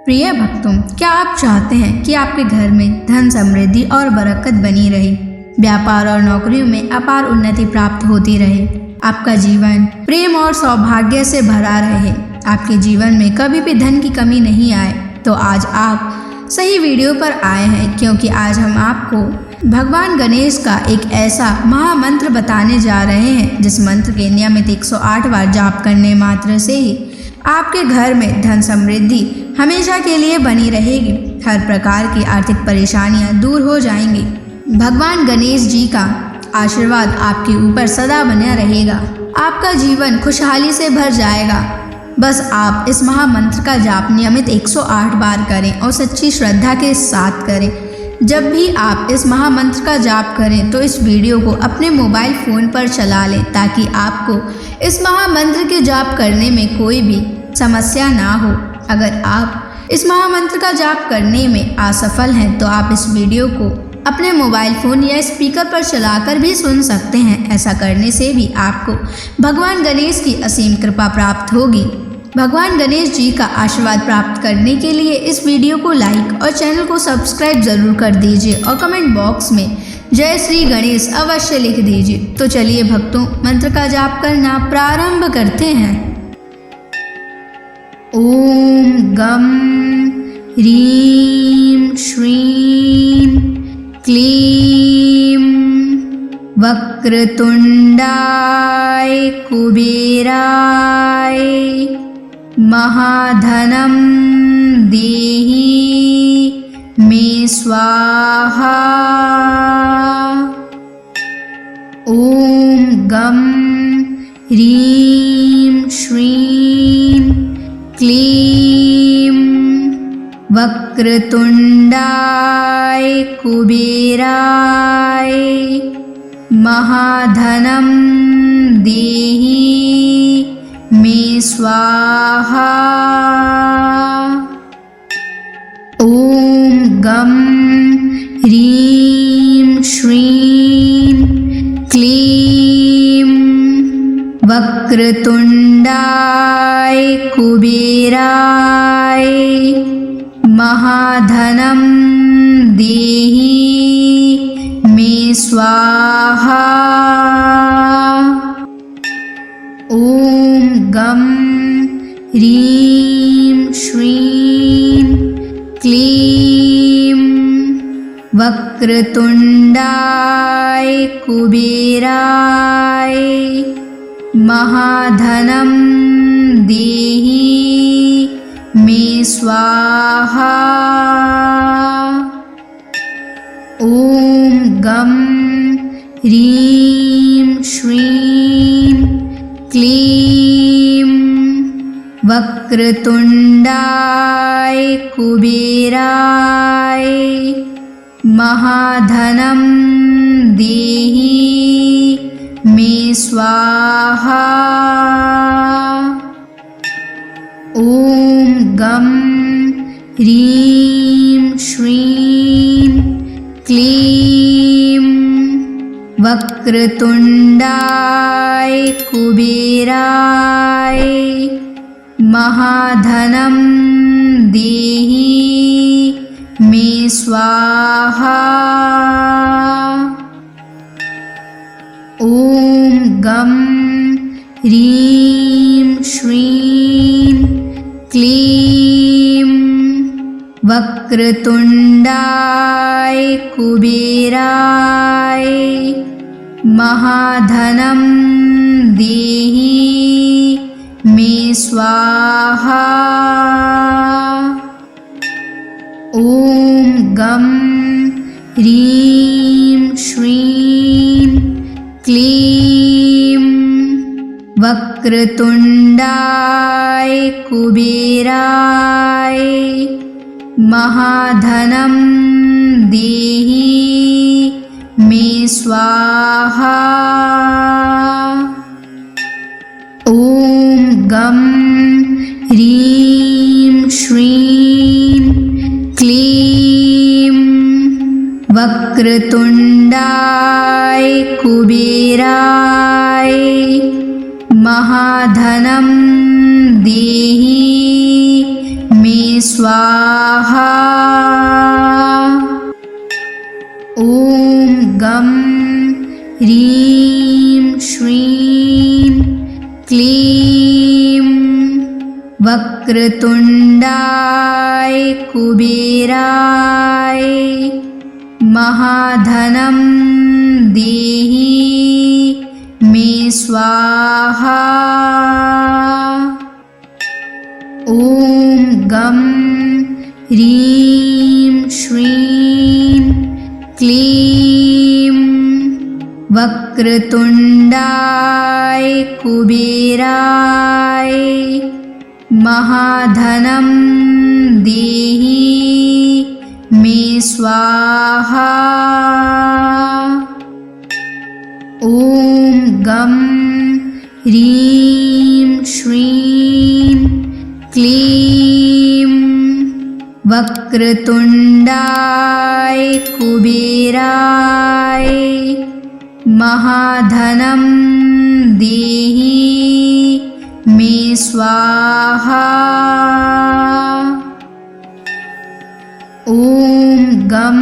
प्रिय भक्तों, क्या आप चाहते हैं कि आपके घर में धन समृद्धि और बरकत बनी रहे, व्यापार और नौकरियों में अपार उन्नति प्राप्त होती रहे, आपका जीवन प्रेम और सौभाग्य से भरा रहे, आपके जीवन में कभी भी धन की कमी नहीं आए, तो आज आप सही वीडियो पर आए हैं, क्योंकि आज हम आपको भगवान गणेश का एक ऐसा महामंत्र बताने जा रहे हैं जिस मंत्र के नियमित 108 बार जाप करने मात्र से ही आपके घर में धन समृद्धि हमेशा के लिए बनी रहेगी। हर प्रकार की आर्थिक परेशानियां दूर हो जाएंगी। भगवान गणेश जी का आशीर्वाद आपके ऊपर सदा बना रहेगा। आपका जीवन खुशहाली से भर जाएगा। बस आप इस महामंत्र का जाप नियमित 108 बार करें और सच्ची श्रद्धा के साथ करें। जब भी आप इस महामंत्र का जाप करें तो इस वीडियो को अपने मोबाइल फ़ोन पर चला लें, ताकि आपको इस महामंत्र के जाप करने में कोई भी समस्या ना हो। अगर आप इस महामंत्र का जाप करने में असफल हैं तो आप इस वीडियो को अपने मोबाइल फ़ोन या स्पीकर पर चलाकर भी सुन सकते हैं। ऐसा करने से भी आपको भगवान गणेश की असीम कृपा प्राप्त होगी। भगवान गणेश जी का आशीर्वाद प्राप्त करने के लिए इस वीडियो को लाइक और चैनल को सब्सक्राइब जरूर कर दीजिए और कमेंट बॉक्स में जय श्री गणेश अवश्य लिख दीजिए। तो चलिए भक्तों, मंत्र का जाप करना प्रारंभ करते हैं। ओम गम ह्रीं श्रीं क्लीं वक्रतुंडाय कुबेराय महाधनं देहि मे स्वाहा। ओम गम ह्रीं श्रीं क्लीं वक्रतुंडाय कुबेराय महाधनं देहि मे स्वाहा। ओम गम ह्रीं श्रीं क्लीं वक्रतुंडाय कुबेराय महाधनं देहि मे स्वाहा। ओम गम ह्रीं श्रीं क्लीं वक्रतुंडाय कुबेराय महाधनं देहि मे स्वाहा। ओम गम ह्रीं श्रीं क्लीं वक्रतुंडाय कुबेराय महाधनं देहि मे स्वाहा। ओम गम ह्रीं श्रीं क्लीं वक्रतुंडाय कुबेराय महाधनं देहि मे स्वाहा। ओम गम ह्रीं श्रीं क्लीं वक्रतुंडाय कुबेराय महाधनं देहि मे स्वाहा। ओम गम ह्रीं श्रीं क्लीं वक्रतुंडाय कुबेराय महाधनं देहि मे स्वाहा। ओम गम ह्रीं श्रीं क्लीं वक्रतुंडाय कुबेराय महाधनं देहि मे स्वाहा। ॐ गं ह्रीं श्रीं क्लीं वक्रतुण्डाय कुबेराय महाधनं देहि मे स्वाहा। ॐ गं ह्रीं श्रीं क्लीं वक्रतुण्डाय कुबेराय महाधनं देहि मे स्वाहा। ॐ गं ह्रीं श्रीं क्लीं वक्रतुण्डाय कुबेराय महाधनं देहि मे स्वाहा। ॐ गं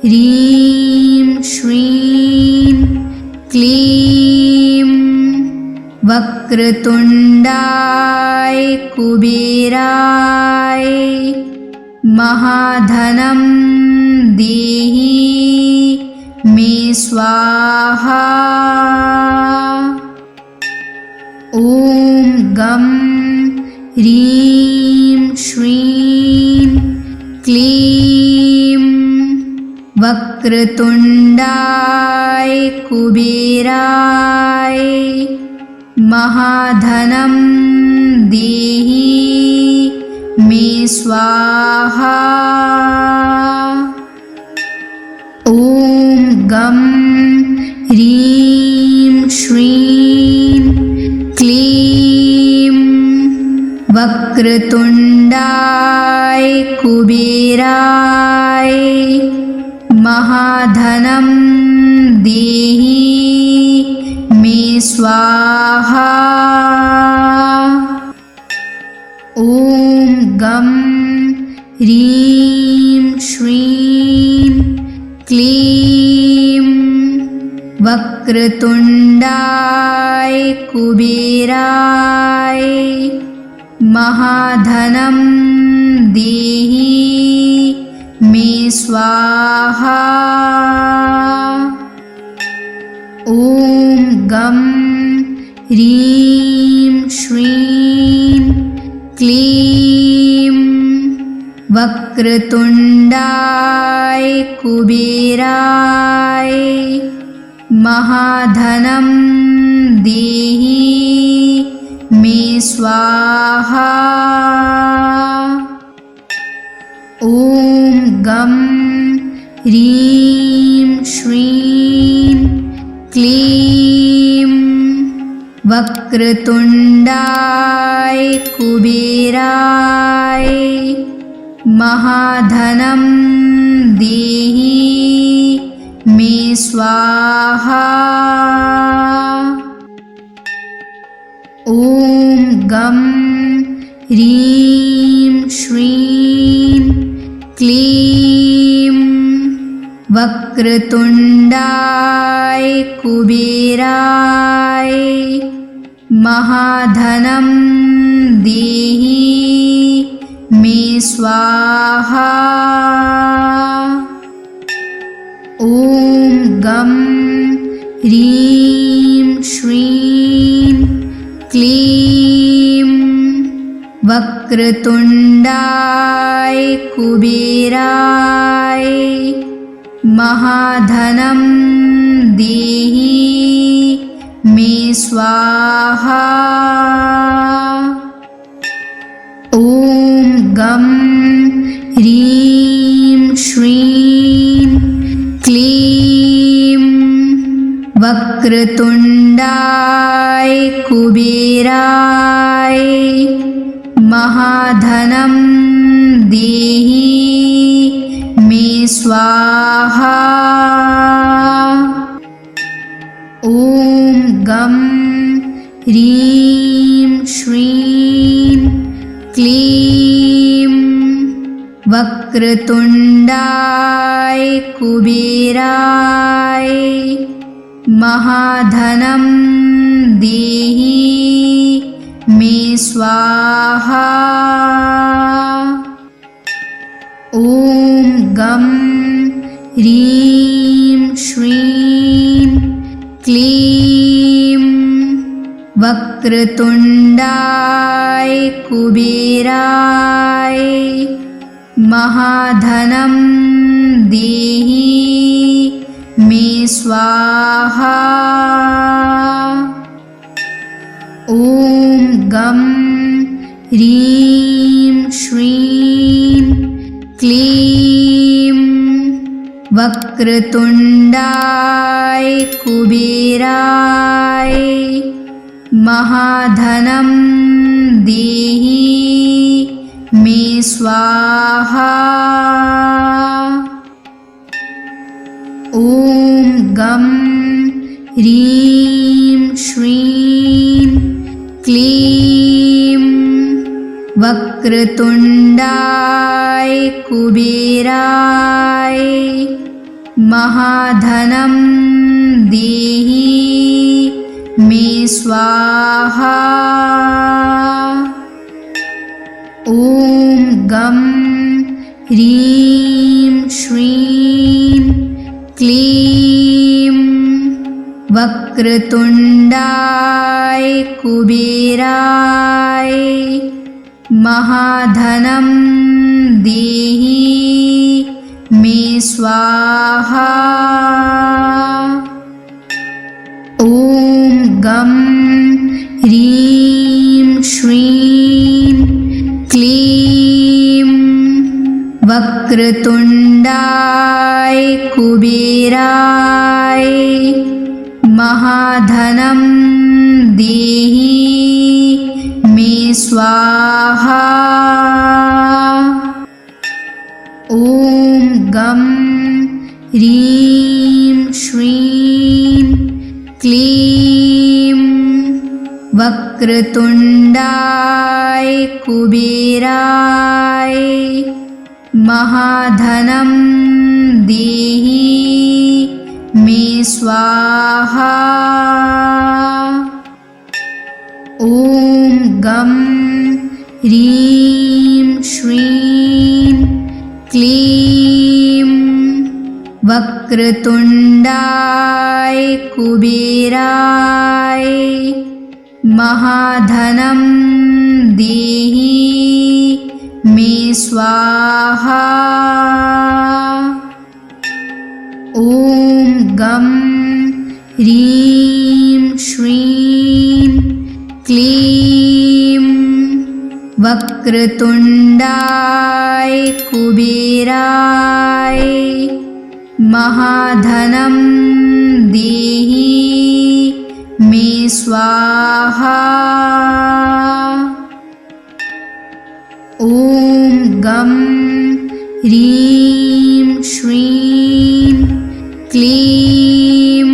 ह्रीं श्रीं क्लीं वक्रतुण्डाय कुबेराय महाधनं देहि मे स्वाहा। ॐ गं ह्रीं श्रीं क्लीं वक्रतुण्डाय कुबेराय महाधनं देहि मे स्वाहा। ॐ गं ह्रीं श्रीं क्लीं वक्रतुण्डाय कुबेराय महाधनं देहि मे स्वाहा। ॐ गं ह्रीं श्रीं क्लीं वक्रतुण्डाय कुबेराय महाधनं देहि मे स्वाहा। ॐ गं ह्रीं श्रीं क्लीं वक्रतुण्डाय कुबेराय महाधनं देहि मे स्वाहा। ॐ गं ह्रीं श्रीं क्लीं वक्रतुण्डाय कुबेराय महाधनं देहि मे स्वाहा। ॐ गं ह्रीं श्रीं क्लीं वक्रतुण्डाय कुबेराय महाधनं देहि मे स्वाहा। ॐ गं ह्रीं श्रीं क्लीं वक्रतुण्डाय कुबेराय महाधनं देहि मे स्वाहा। ॐ गं ह्रीं श्रीं क्लीं वक्रतुण्डाय कुबेराय महाधनं देहि मे स्वाहा। ॐ गं ह्रीं श्रीं क्लीं वक्रतुण्डाय कुबेराय महाधनं देहि मे स्वाहा। ॐ गं ह्रीं श्रीं क्लीं वक्रतुण्डाय कुबेराय महाधनं देहि मे स्वाहा। ॐ गं ह्रीं श्रीं क्लीं वक्रतुण्डाय कुबेराय महाधनं देहि मे स्वाहा। ॐ गं ह्रीं श्रीं क्लीं वक्रतुण्डाय कुबेराय महाधनं देहि मे स्वाहा। ॐ गं ह्रीं श्रीं क्लीं वक्रतुण्डाय कुबेराय महाधनं देहि मे स्वाहा। ॐ गं ह्रीं श्रीं क्लीं वक्रतुण्डाय कुबेराय महाधनं देहि मे स्वाहा। ॐ गं ह्रीं श्रीं क्लीं वक्रतुण्डाय कुबेराय महाधनं देहि मे स्वाहा। ॐ गं ह्रीं श्रीं क्लीं वक्रतुण्डाय कुबेराय महाधनं देहि मे स्वाहा। ॐ गं ह्रीं श्रीं क्लीं वक्रतुण्डाय कुबेराय महाधनं देहि मे स्वाहा। ॐ गं ह्रीं श्रीं क्लीं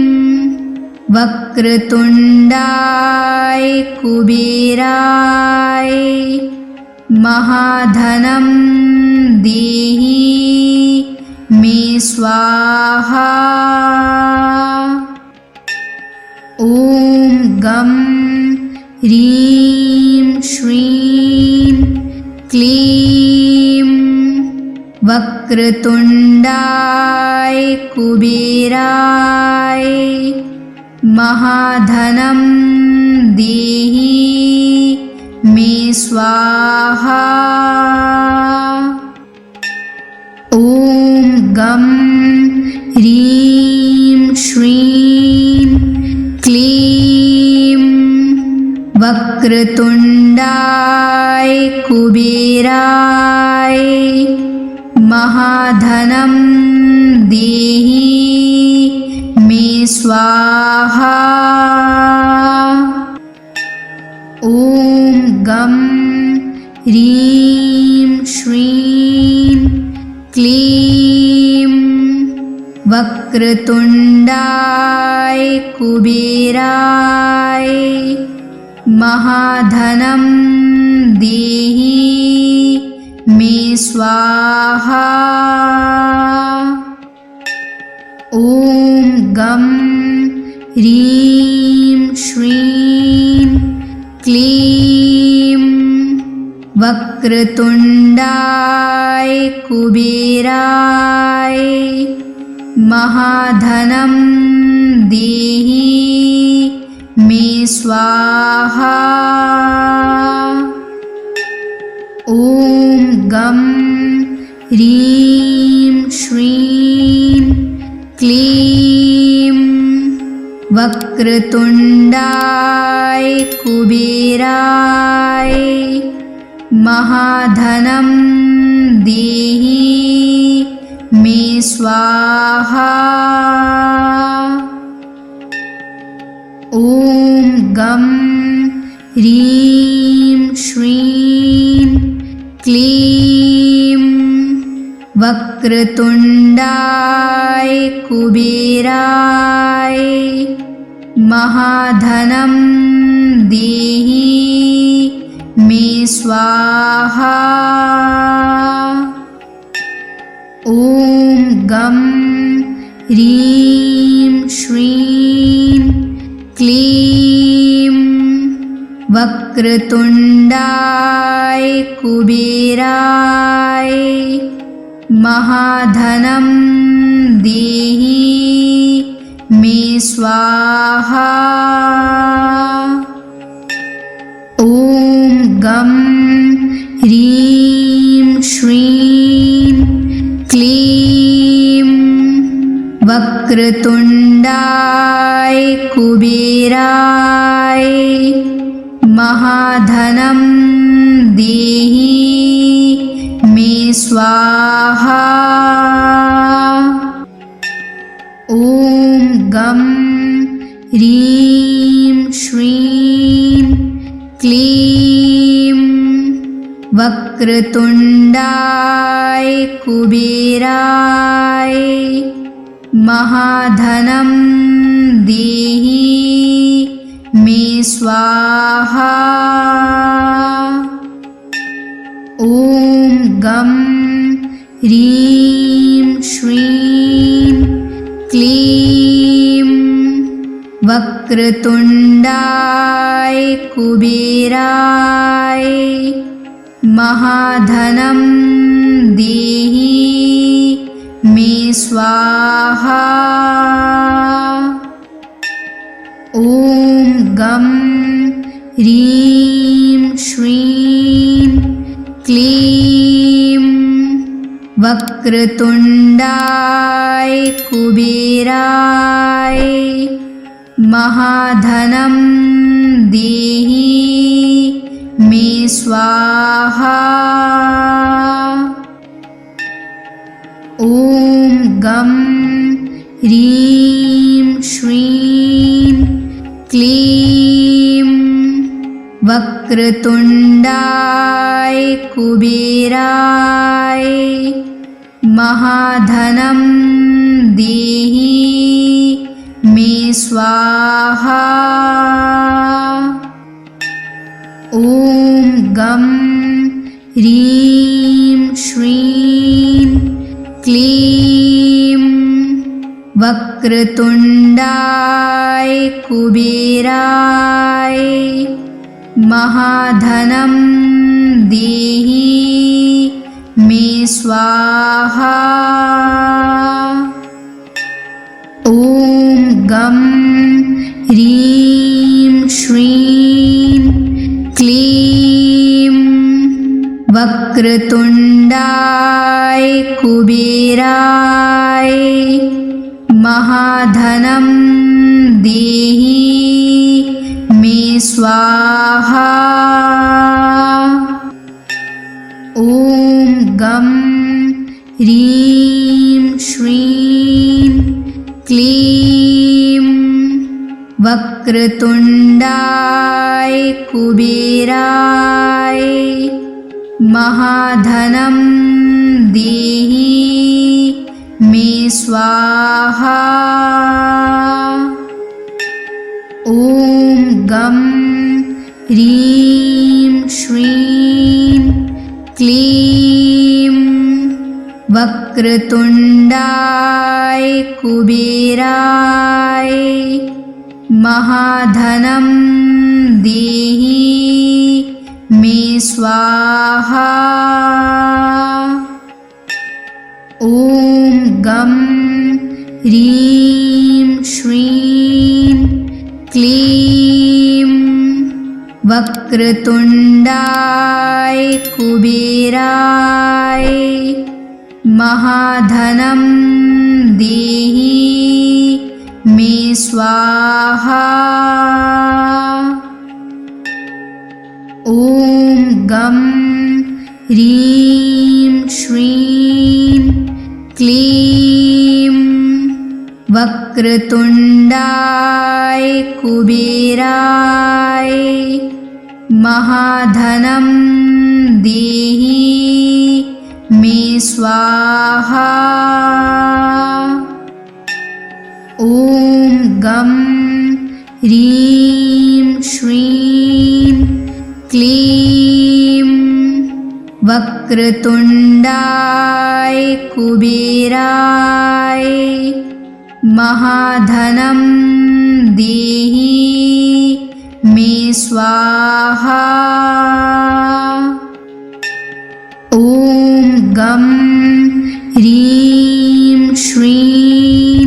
वक्रतुण्डाय कुबेराय महाधनं देहि मे स्वाहा। ॐ गं ह्रीं श्रीं क्लीं वक्रतुण्डाय कुबेराय महाधनं देहि मे स्वाहा। ॐ गं ह्रीं श्रीं क्लीं वक्रतुण्डाय कुबेराय महाधनं देहि मे स्वाहा। ॐ गं ह्रीं श्रीं क्लीं वक्रतुण्डाय कुबेराय महाधनं देहि मे स्वाहा। ॐ गं ह्रीं श्रीं क्लीं वक्रतुण्डाय कुबेराय महाधनं देहि मे स्वाहा। ॐ गं ह्रीं श्रीं क्लीं वक्रतुण्डाय कुबेराय महाधनं देहि मे स्वाहा। ॐ गं ह्रीं श्रीं क्लीं वक्रतुण्डाय कुबेराय महाधनं देहि मे स्वाहा। ॐ गं ह्रीं श्रीं क्लीं वक्रतुण्डाय कुबेराय महाधनं देहि मे स्वाहा। ॐ गं ह्रीं श्रीं क्लीं वक्रतुण्डाय कुबेराय महाधनं देहि मे स्वाहा। ॐ गं ह्रीं श्रीं क्लीं वक्रतुण्डाय कुबेराय महाधनं देहि मे स्वाहा। ॐ गं ह्रीं श्रीं क्लीं वक्रतुण्डाय कुबेराय महाधनं देहि मे स्वाहा। ॐ गं ह्रीं श्रीं क्लीं वक्रतुण्डाय कुबेराय महाधनं देहि मे स्वाहा। ॐ गं ह्रीं श्रीं क्लीं वक्रतुण्डाय कुबेराय महाधनं देहि मे स्वाहा। ॐ गं ह्रीं श्रीं क्लीं वक्रतुण्डाय कुबेराय महाधनं देहि मे स्वाहा। ॐ गं ह्रीं श्रीं क्लीं वक्रतुण्डाय कुबेराय महाधनं देहि मे स्वाहा। ॐ गं ह्रीं श्रीं क्लीं वक्रतुण्डाय कुबेराय महाधनं देहि मे स्वाहा। ॐ गं ह्रीं श्रीं क्लीं वक्रतुण्डाय कुबेराय महाधनं देहि मे स्वाहा। ॐ गं ह्रीं श्रीं क्लीं वक्रतुण्डाय कुबेराय महाधनं देहि मे स्वाहा। ॐ गं ह्रीं श्रीं क्लीं वक्रतुण्डाय कुबेराय महाधनं देहि मे स्वाहा। ॐ गं ह्रीं श्रीं क्लीं वक्रतुण्डाय कुबेराय महाधनं देहि मे स्वाहा। ॐ गं ह्रीं श्रीं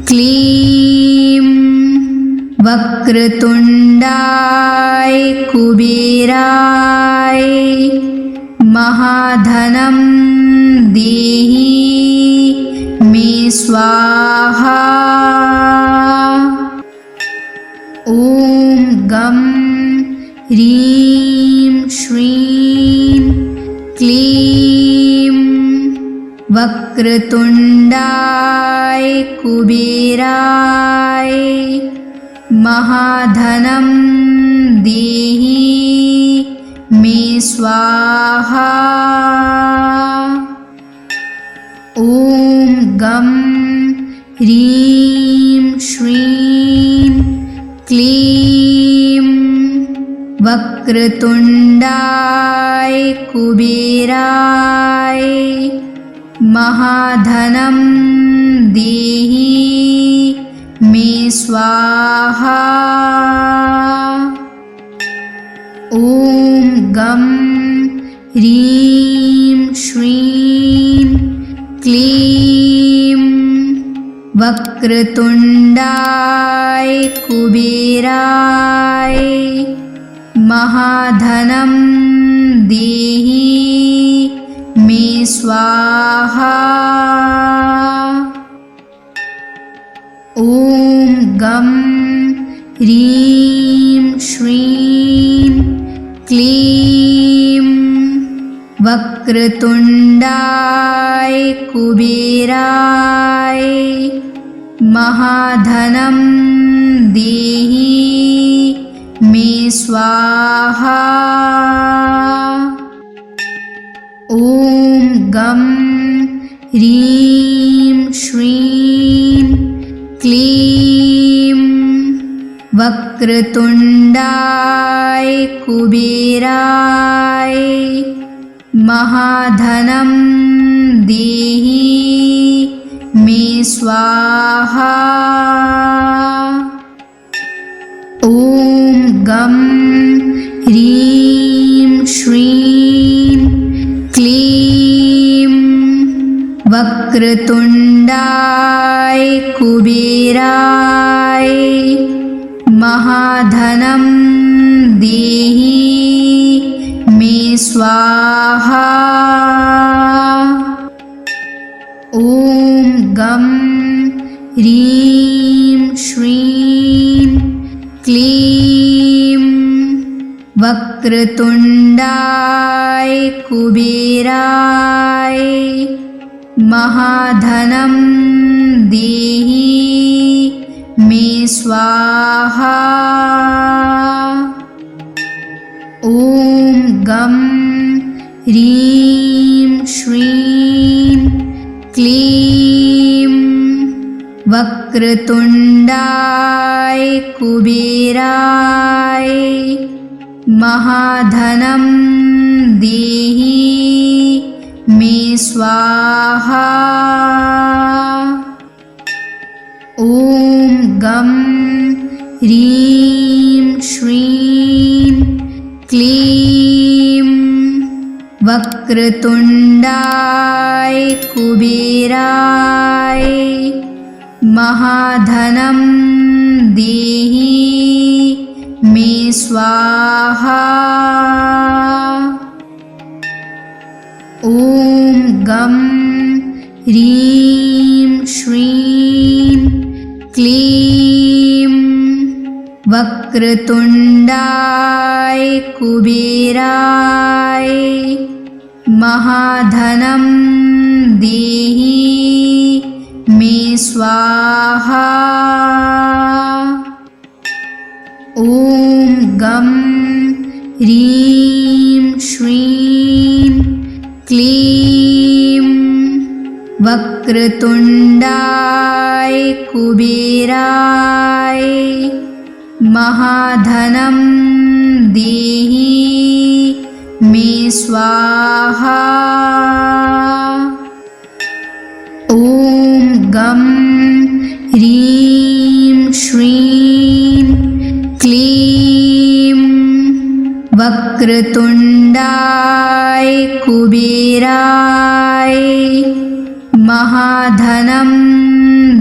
क्लीं वक्रतुण्डाय कुबेराय महाधनं देहि मे स्वाहा। ॐ गं ह्रीं श्रीं क्लीं वक्रतुण्डाय कुबेराय महाधनं देहि मे स्वाहा। ॐ गं ह्रीं श्रीं क्लीं वक्रतुण्डाय कुबेराय महाधनं देहि मे स्वाहा। ॐ गं ह्रीं श्रीं क्लीं वक्रतुण्डाय कुबेराय महाधनं देहि मे स्वाहा। ॐ गं ह्रीं श्रीं क्लीं वक्रतुण्डाय कुबेराय महाधनं देहि मे स्वाहा। ॐ गं ह्रीं श्रीं क्लीं वक्रतुण्डाय कुबेराय महाधनं देहि मे स्वाहा। ॐ गं ह्रीं श्रीं क्लीं वक्रतुण्डाय कुबेराय महाधनं देहि मे स्वाहा। ॐ गं ह्रीं श्रीं क्लीं वक्रतुण्डाय कुबेराय महाधनं देहि मे स्वाहा। ॐ गं ह्रीं श्रीं क्लीं वक्रतुण्डाय कुबेराय महाधनं देहि मे स्वाहा। ॐ गं ह्रीं श्रीं क्लीं वक्रतुण्डाय कुबेराय महाधनं देहि मे स्वाहा। ॐ गं ह्रीं श्रीं क्लीं वक्रतुण्डाय कुबेराय महाधनं देहि मे स्वाहा। ॐ गं ह्रीं श्रीं क्लीं वक्रतुण्डाय कुबेराय महाधनं देहि मे स्वाहा। ॐ गं ह्रीं श्रीं क्लीं वक्रतुण्डाय कुबेराय महाधनं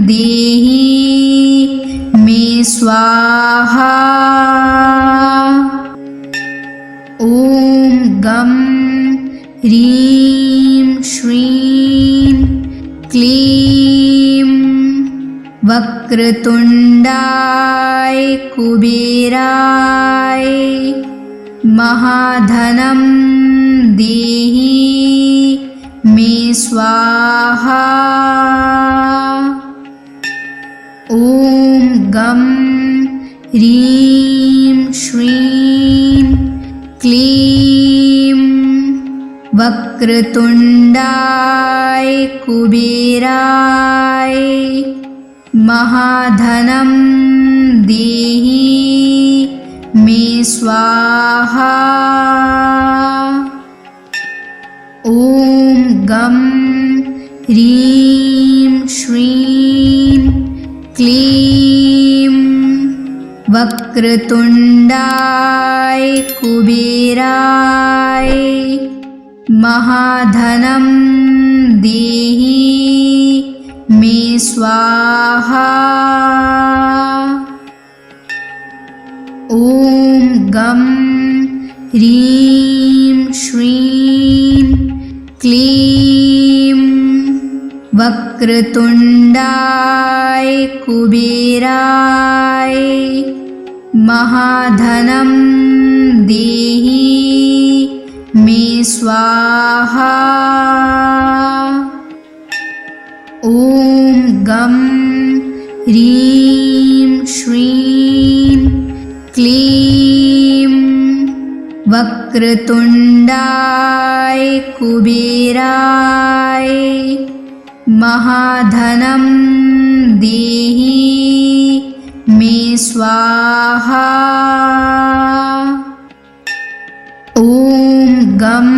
देहि मे स्वाहा। ॐ गं ह्रीं श्रीं क्लीं वक्रतुण्डाय कुबेराय महाधनं देहि मे स्वाहा। ॐ गं ह्रीं श्रीं क्लीं वक्रतुण्डाय कुबेराय महाधनं देहि मे स्वाहा। ॐ गं ह्रीं श्रीं क्लीं वक्रतुण्डाय कुबेराय महाधनं देहि मे स्वाहा। ॐ गं ह्रीं श्रीं क्लीं वक्रतुण्डाय कुबेराय महाधनं देहि मे स्वाहा। ॐ गं ह्रीं श्रीं क्लीं वक्रतुण्डाय कुबेराय महाधनं देहि मे स्वाहा। ॐ गं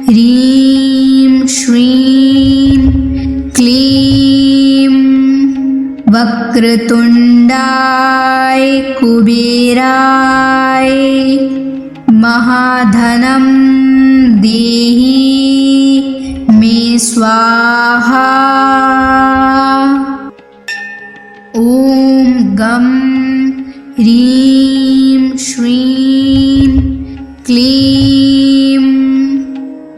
ह्रीं श्रीं क्लीं वक्रतुण्डाय कुबेराय महाधनं देहि मे स्वाहा। ॐ गं ह्रीं श्रीं क्लीं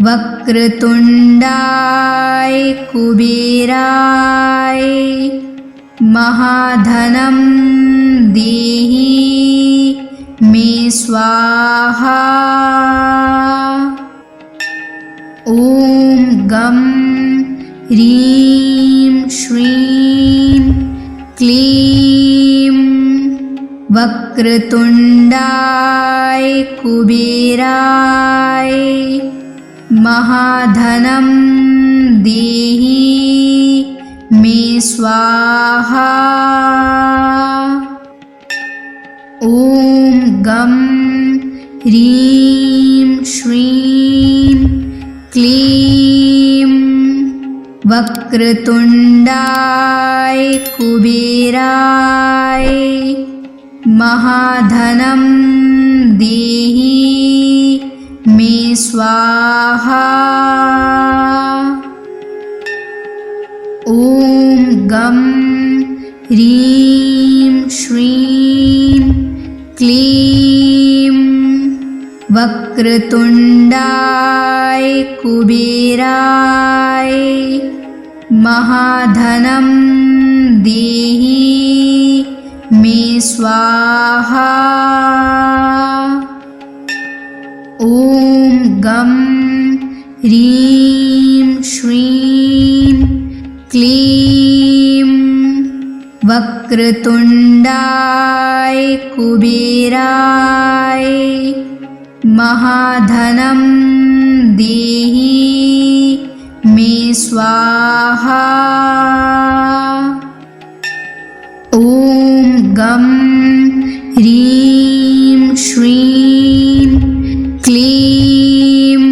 वक्रतुण्डाय कुबेराय महाधनं देहि मे स्वाहा। ॐ गं ह्रीं श्रीं क्लीं वक्रतुण्डाय कुबेराय महाधनं देहि मे स्वाहा। ॐ गं ह्रीं श्रीं क्लीं वक्रतुण्डाय कुबेराय महाधनं देहि मे स्वाहा। ॐ गं ह्रीं श्रीं क्लीं वक्रतुण्डाय कुबेराय महाधनं देहि मे स्वाहा। ॐ गं ह्रीं श्रीं क्लीं वक्रतुण्डाय कुबेराय महाधनं देहि मे स्वाहा। ॐ गं ह्रीं श्रीं क्लीं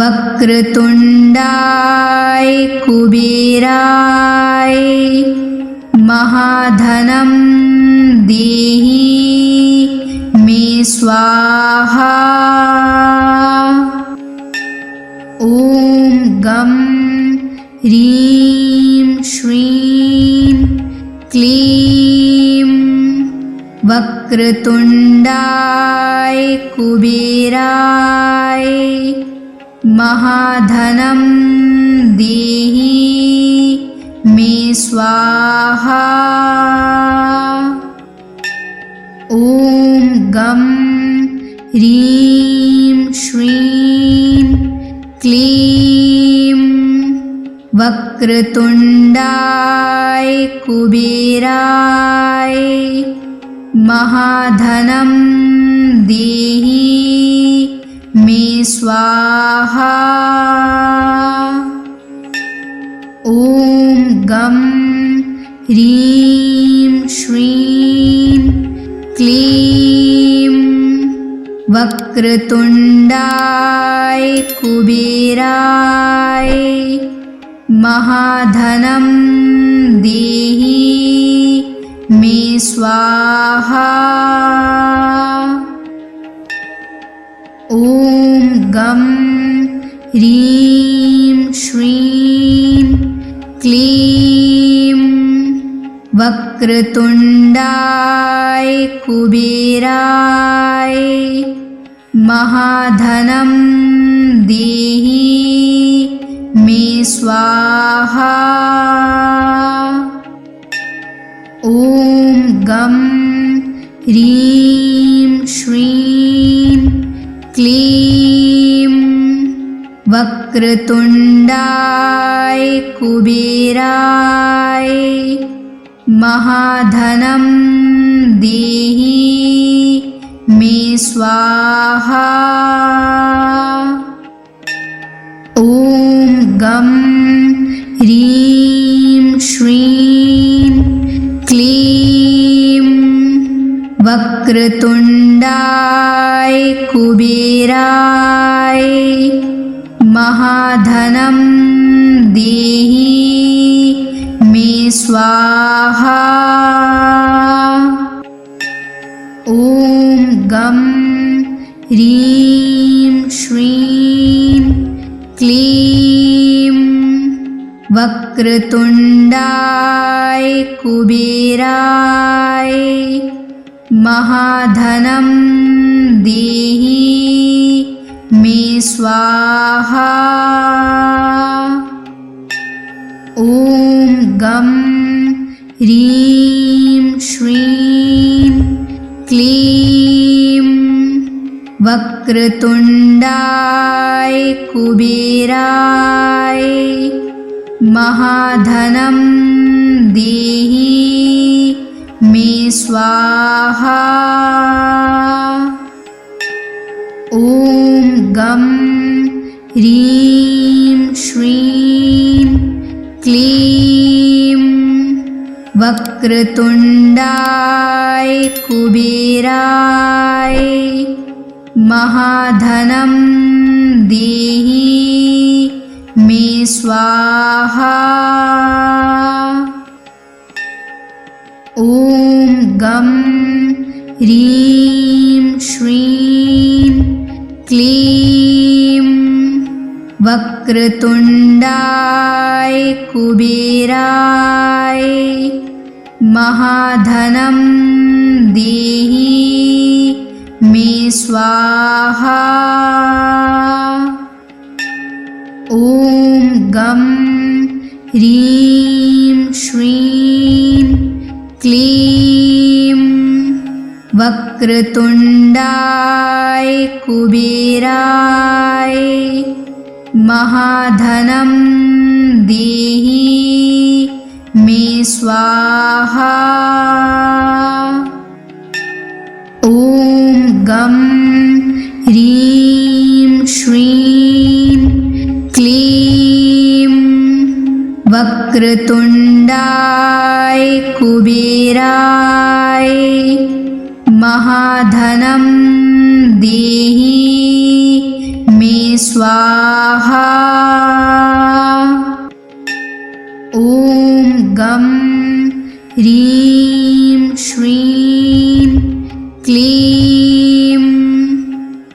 वक्रतुण्डाय कुबेराय महाधनं देहि मे स्वाहा। ॐ गं ह्रीं श्रीं क्लीं वक्रतुण्डाय कुबेराय महाधनं देहि मे स्वाहा। ॐ गं ह्रीं श्रीं क्लीं वक्रतुण्डाय कुबेराय महाधनं देहि मे स्वाहा। ॐ गं ह्रीं श्रीं क्लीं वक्रतुण्डाय कुबेराय महाधनं देहि मे स्वाहा। ॐ गं ह्रीं श्रीं क्लीं वक्रतुण्डाय कुबेराय महाधनं देहि मे स्वाहा। ॐ गं ह्रीं श्रीं क्लीं वक्रतुण्डाय कुबेराय महाधनं देहि मे स्वाहा। ॐ गं ह्रीं श्रीं क्लीं वक्रतुण्डाय कुबेराय महाधनं देहि मे स्वाहा। ॐ गं ह्रीं श्रीं क्लीं वक्रतुण्डाय कुबेराय महाधनं देहि मे स्वाहा। ॐ गं ह्रीं श्रीं क्लीं वक्रतुण्डाय कुबेराय महाधनं देहि मे स्वाहा। ॐ गं ह्रीं श्रीं क्लीं वक्रतुण्डाय कुबेराय महाधनं देहि मे मे स्वाहा। ॐ गं ह्रीं श्रीं क्लीं वक्रतुण्डाय कुबेराय महाधनं देहि मे स्वाहा। ॐ गं ह्रीं श्रीं क्लीं वक्रतुण्डाय कुबेराय महाधनं देहि मे स्वाहा। ॐ गं ह्रीं श्रीं क्लीं वक्रतुण्डाय कुबेराय महाधनं देहि मे स्वाहा। ॐ गं ह्रीं श्रीं क्लीं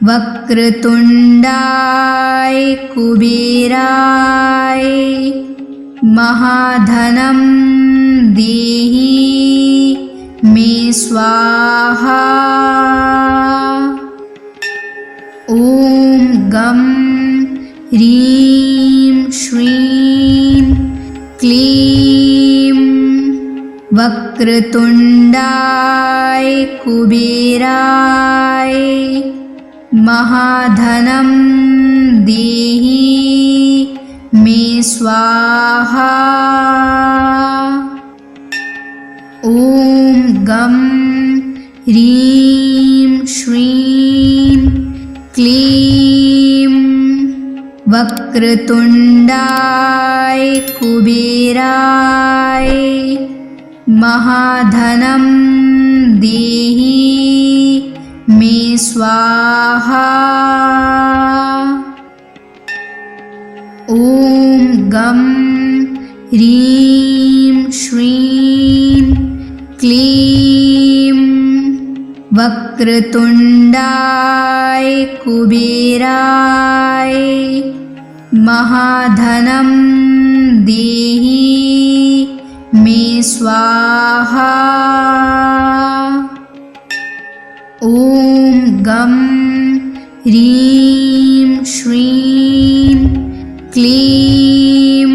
वक्रतुण्डाय कुबेराय महाधनं देहि मे स्वाहा। ॐ गं ह्रीं श्रीं क्लीं वक्रतुण्डाय कुबेराय महाधनं देहि मे स्वाहा। ॐ गं ह्रीं श्रीं क्लीं वक्रतुण्डाय कुबेराय महाधनं देहि मे स्वाहा। ॐ गं ह्रीं श्रीं क्लीं वक्रतुण्डाय कुबेराय महाधनं देहि मे स्वाहा। ॐ गं ह्रीं श्रीं क्लीं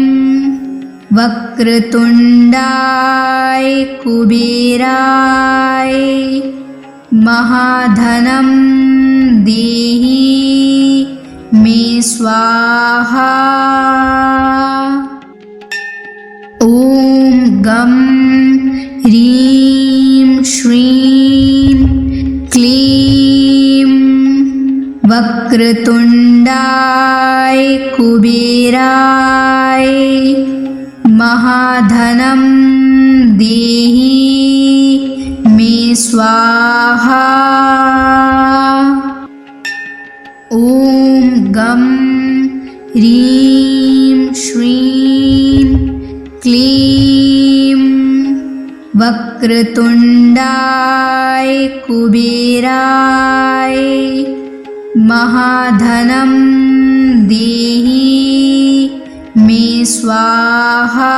वक्रतुण्डाय कुबेराय महाधनं देहि मे स्वाहा। ॐ गं ह्रीं श्रीं क्लीं वक्रतुण्डाय कुबेराय महाधनं देहि मे स्वाहा। ॐ गं ह्रीं श्रीं क्लीं वक्रतुण्डाय कुबेराय महाधनं देहि मे स्वाहा।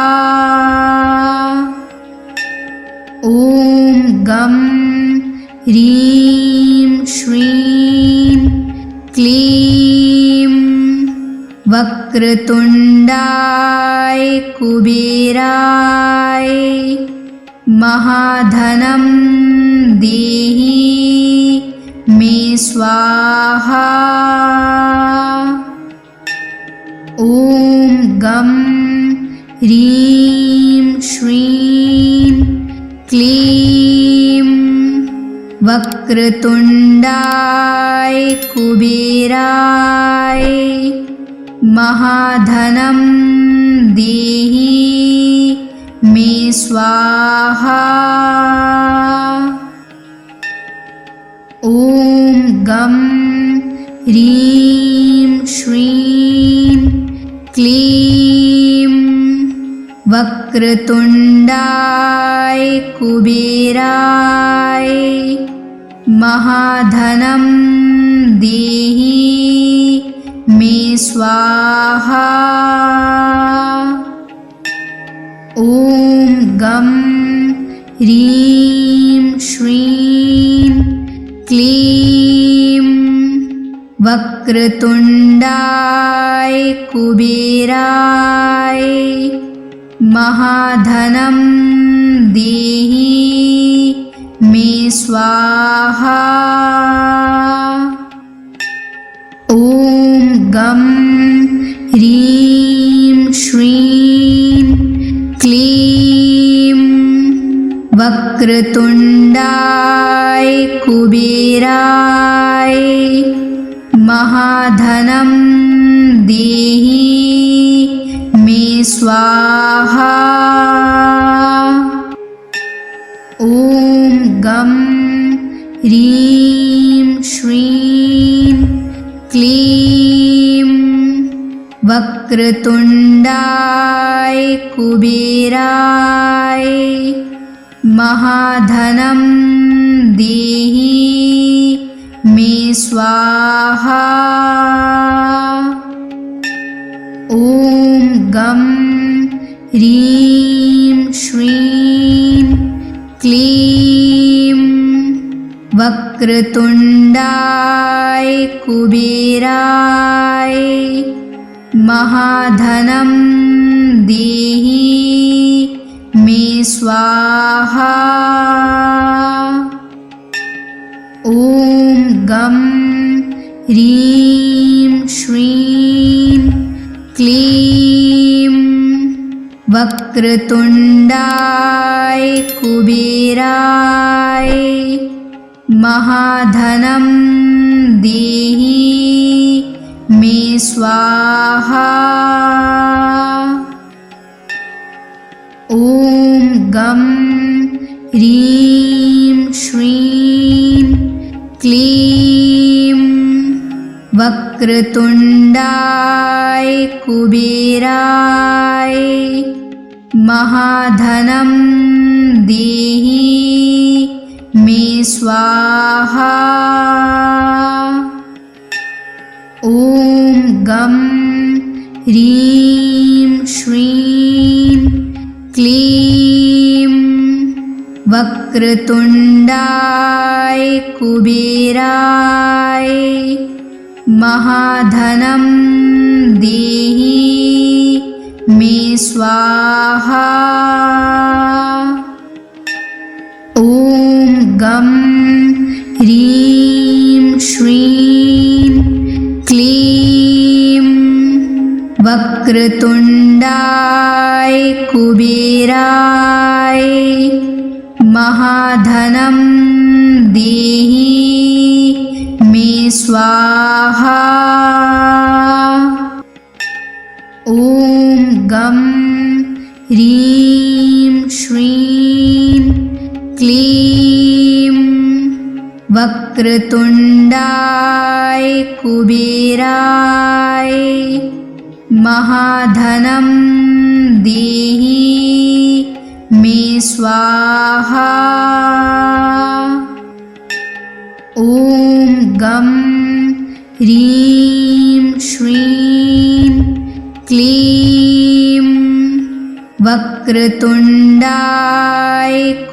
ॐ गं ह्रीं श्रीं क्लीं वक्रतुण्डाय कुबेराय महाधनं देहि मे स्वाहा। ॐ गं ह्रीं श्रीं क्लीं वक्रतुण्डाय कुबेराय महाधनं देहि मे स्वाहा। ॐ गं ह्रीं श्रीं क्लीं वक्रतुण्डाय कुबेराय महाधनं देहि मे स्वाहा। ॐ गं ह्रीं श्रीं क्लीं वक्रतुण्डाय कुबेराय महाधनं देहि मे स्वाहा। ॐ गं ह्रीं श्रीं क्लीं वक्रतुण्डाय कुबेराय महाधनं देहि मे स्वाहा। ॐ गं ह्रीं श्रीं क्लीं वक्रतुण्डाय कुबेराय महाधनं देहि मे स्वाहा। ॐ गं ह्रीं श्रीं क्लीं वक्रतुण्डाय कुबेराय महाधनं देहि मे स्वाहा। ॐ गं ह्रीं श्रीं क्लीं वक्रतुण्डाय कुबेराय महाधनं देहि मे स्वाहा। ॐ गं ह्रीं श्रीं क्लीं वक्रतुण्डाय कुबेराय महाधनं देहि मे स्वाहा। ॐ गं ह्रीं श्रीं क्लीं वक्रतुण्डाय कुबेराय महाधनं देहि मे स्वाहा। ॐ गं ह्रीं श्रीं क्लीं वक्रतुण्डाय कुबेराय महाधनं देहि मे स्वाहा। ॐ गं ह्रीं श्रीं क्लीं वक्रतुण्डाय कुबेराय महाधनं देहि मे स्वाहा। ॐ गं ह्रीं श्रीं क्लीं वक्रतुण्डाय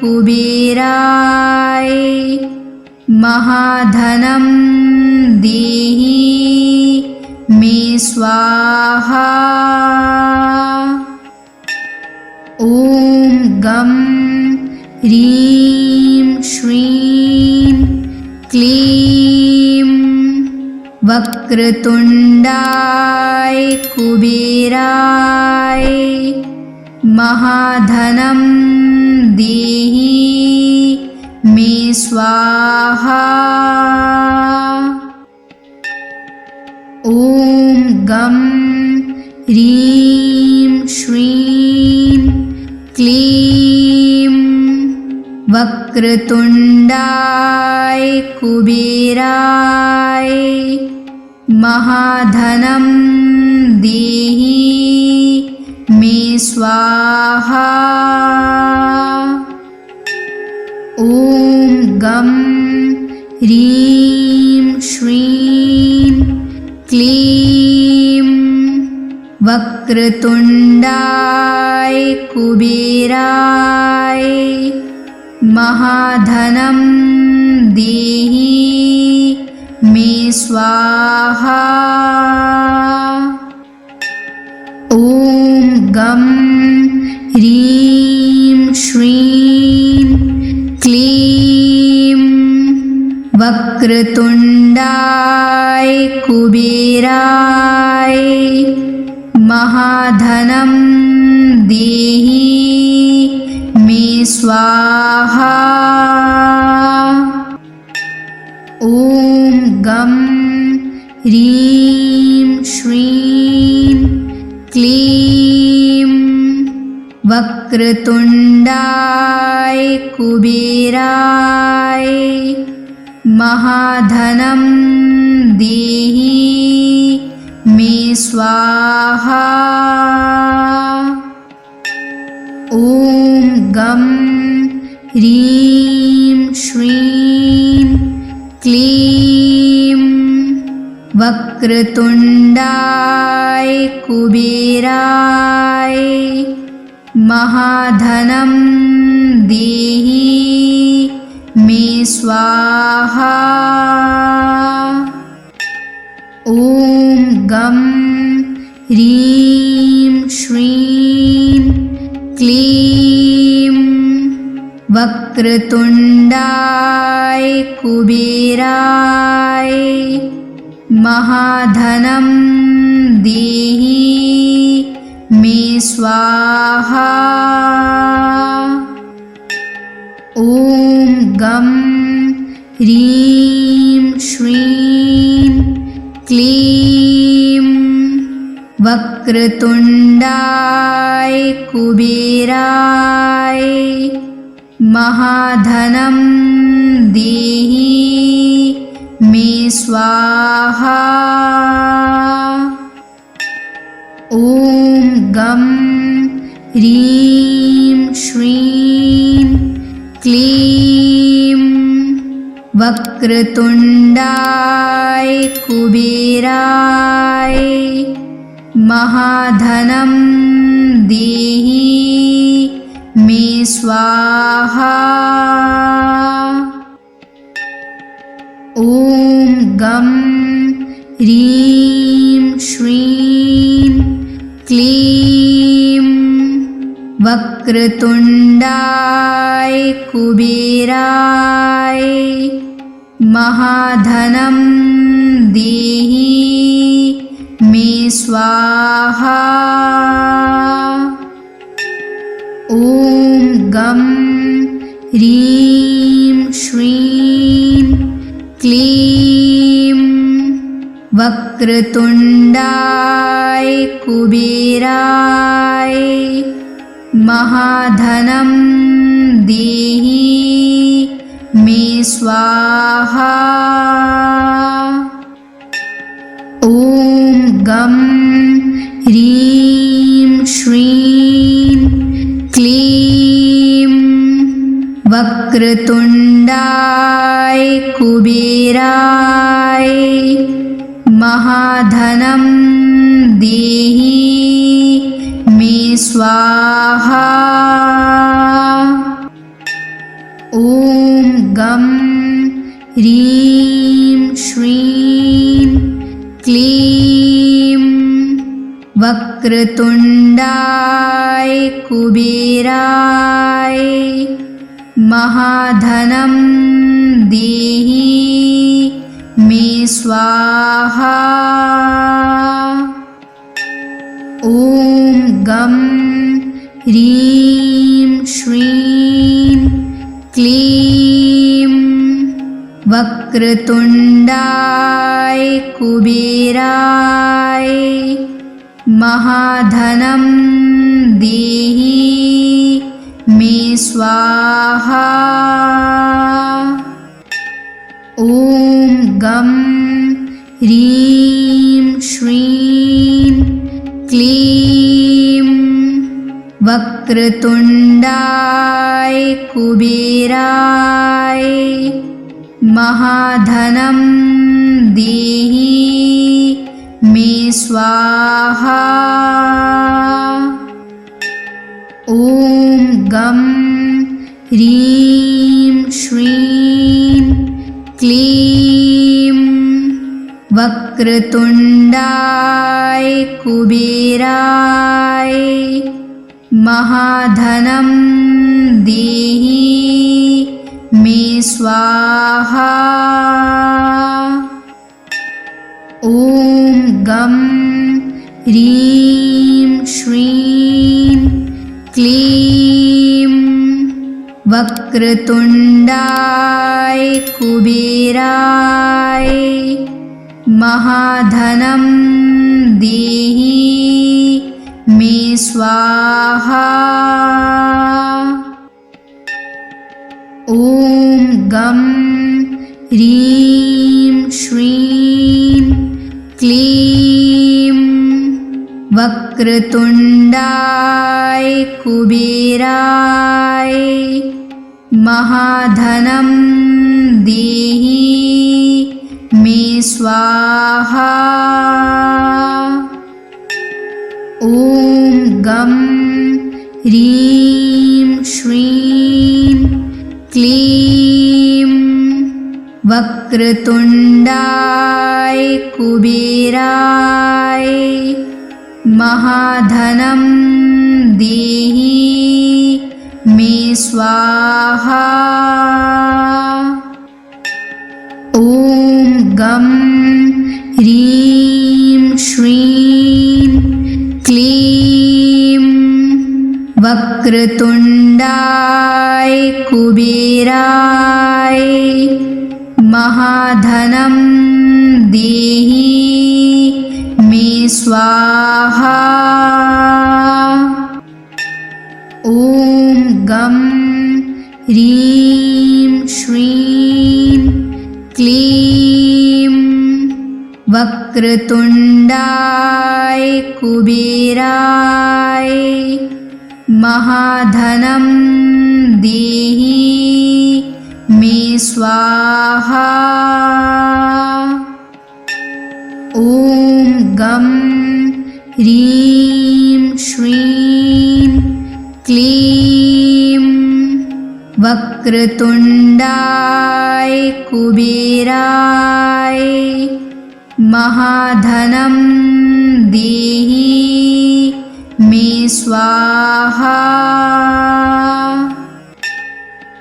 कुबेराय महाधनं देहि मे स्वाहा। ॐ गं ह्रीं श्रीं क्लीं वक्रतुण्डाय कुबेराय महाधनं देहि मे स्वाहा। ॐ गं ह्रीं श्रीं क्लीं वक्रतुण्डाय कुबेराय महाधनं देहि मे स्वाहा। ॐ गं ह्रीं श्रीं क्लीं वक्रतुण्डाय कुबेराय महाधनं देहि मे स्वाहा। ॐ गं ह्रीं श्रीं क्लीं वक्रतुण्डाय कुबेराय महाधनं देहि मे स्वाहा। ॐ गं ह्रीं श्रीं क्लीं वक्रतुण्डाय कुबेराय महाधनं देहि मे स्वाहा। ॐ गं ह्रीं श्रीं क्लीं वक्रतुण्डाय कुबेराय महाधनं देहि मे स्वाहा। ॐ गं ह्रीं श्रीं क्लीं वक्रतुण्डाय कुबेराय महाधनं देहि मे स्वाहा। ॐ गं ह्रीं श्रीं क्लीं वक्रतुण्डाय कुबेराय महाधनं देहि मे स्वाहा। ॐ गं ह्रीं श्रीं क्लीं वक्रतुण्डाय कुबेराय महाधनं देहि मे स्वाहा। ॐ गं ह्रीं श्रीं क्लीं वक्रतुण्डाय कुबेराय महाधनं देहि मे स्वाहा। ॐ गं ह्रीं श्रीं क्लीं वक्रतुण्डाय कुबेराय महाधनं देहि मे स्वाहा। ॐ गं ह्रीं श्रीं क्लीं वक्रतुण्डाय कुबेराय महाधनं देहि मे स्वाहा। ॐ गं ह्रीं श्रीं क्लीं वक्रतुण्डाय कुबेराय महाधनं देहि मे स्वाहा। ॐ गं ह्रीं श्रीं क्लीं वक्रतुण्डाय कुबेराय महाधनं देहि मे स्वाहा। ॐ गं ह्रीं श्रीं क्लीं वक्रतुण्डाय कुबेराय महाधनं देहि मे स्वाहा। ॐ गं ह्रीं श्रीं क्लीं वक्रतुण्डाय कुबेराय महाधनं देहि मे स्वाहा। ॐ गं ह्रीं श्रीं क्लीं वक्रतुण्डाय कुबेराय महाधनं देहि मे स्वाहा। ॐ गं ह्रीं श्रीं क्लीं वक्रतुण्डाय कुबेराय महाधनं देहि मे स्वाहा। ॐ गं ह्रीं श्रीं क्लीं वक्रतुण्डाय कुबेराय महाधनं देहि मे स्वाहा। ॐ गं ह्रीं श्रीं क्लीं वक्रतुण्डाय कुबेराय महाधनं देहि मे स्वाहा। ॐ गं ह्रीं श्रीं क्लीं वक्रतुण्डाय कुबेराय महाधनं देहि मे स्वाहा। ॐ गं ह्रीं श्रीं क्लीं वक्रतुण्डाय कुबेराय महाधनं देहि मे स्वाहा।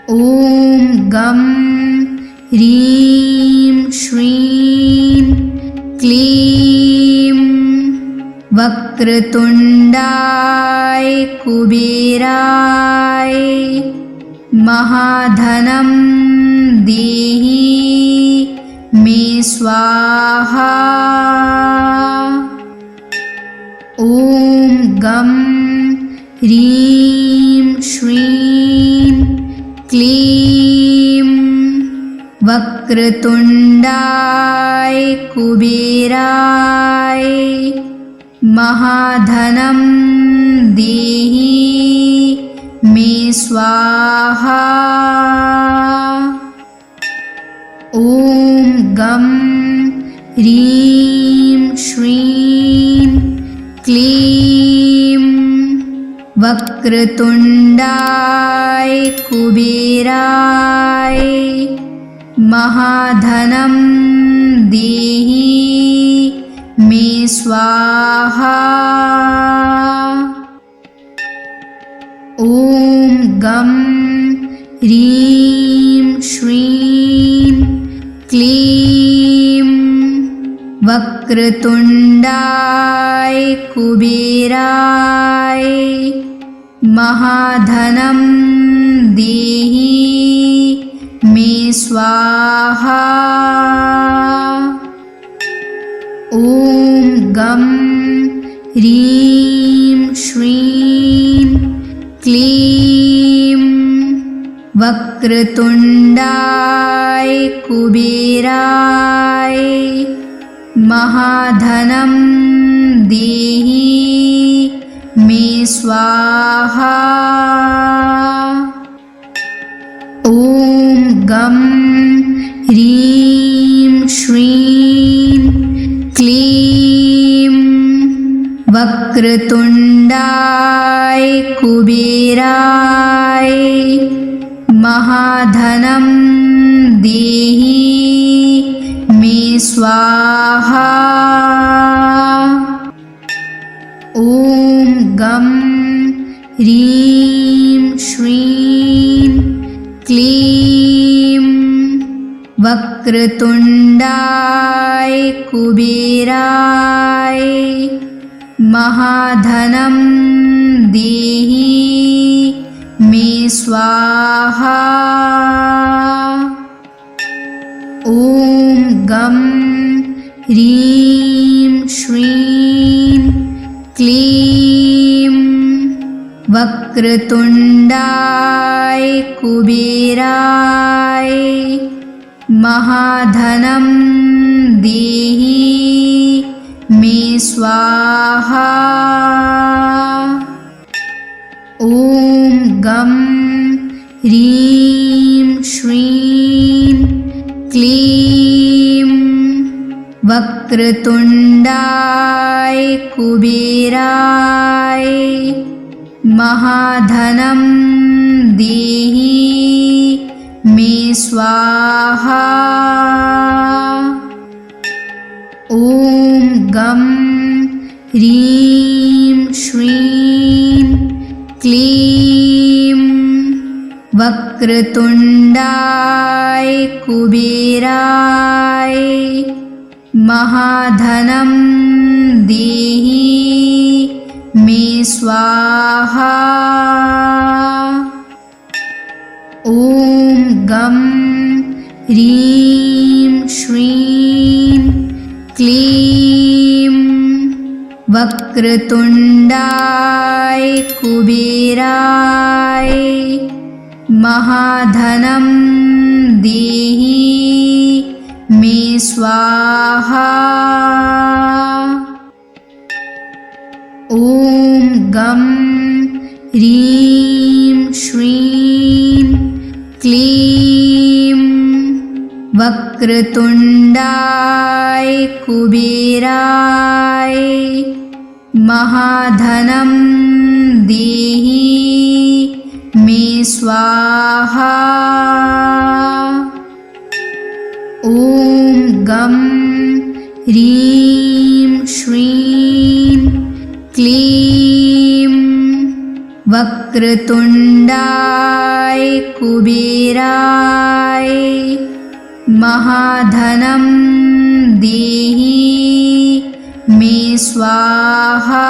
ॐ गं ह्रीं श्रीं क्लीं वक्रतुण्डाय कुबेराय महाधनं देहि मे स्वाहा। ॐ गं ह्रीं श्रीं क्लीं वक्रतुण्डाय कुबेराय महाधनं देहि मे स्वाहा। ॐ गं ह्रीं श्रीं क्लीं वक्रतुण्डाय कुबेराय महाधनं देहि मे स्वाहा। ॐ गं ह्रीं श्रीं क्लीं वक्रतुण्डाय कुबेराय महाधनं देहि मे स्वाहा। ॐ गं ह्रीं श्रीं क्लीं वक्रतुण्डाय कुबेराय महाधनं देहि मे स्वाहा। ॐ गं ह्रीं श्रीं क्लीं वक्रतुण्डाय कुबेराय महाधनं देहि मे स्वाहा। ॐ गं ह्रीं श्रीं क्लीं वक्रतुण्डाय कुबेराय महाधनं देहि मे स्वाहा। ॐ गं ह्रीं श्रीं क्लीं वक्रतुण्डाय कुबेराय महाधनं देहि मे स्वाहा। ॐ गं ह्रीं श्रीं क्लीं वक्रतुण्डाय कुबेराय महाधनं देहि मे स्वाहा। ॐ गं ह्रीं श्रीं क्लीं वक्रतुण्डाय कुबेराय महाधनं देहि मे स्वाहा। ॐ गं ह्रीं श्रीं क्लीं वक्रतुण्डाय कुबेराय महाधनं देहि मे स्वाहा। ॐ गं ह्रीं श्रीं क्लीं वक्रतुण्डाय कुबेराय महाधनं देहि मे स्वाहा। ॐ गं ह्रीं श्रीं क्लीं वक्रतुण्डाय कुबेराय महाधनं देहि मे स्वाहा।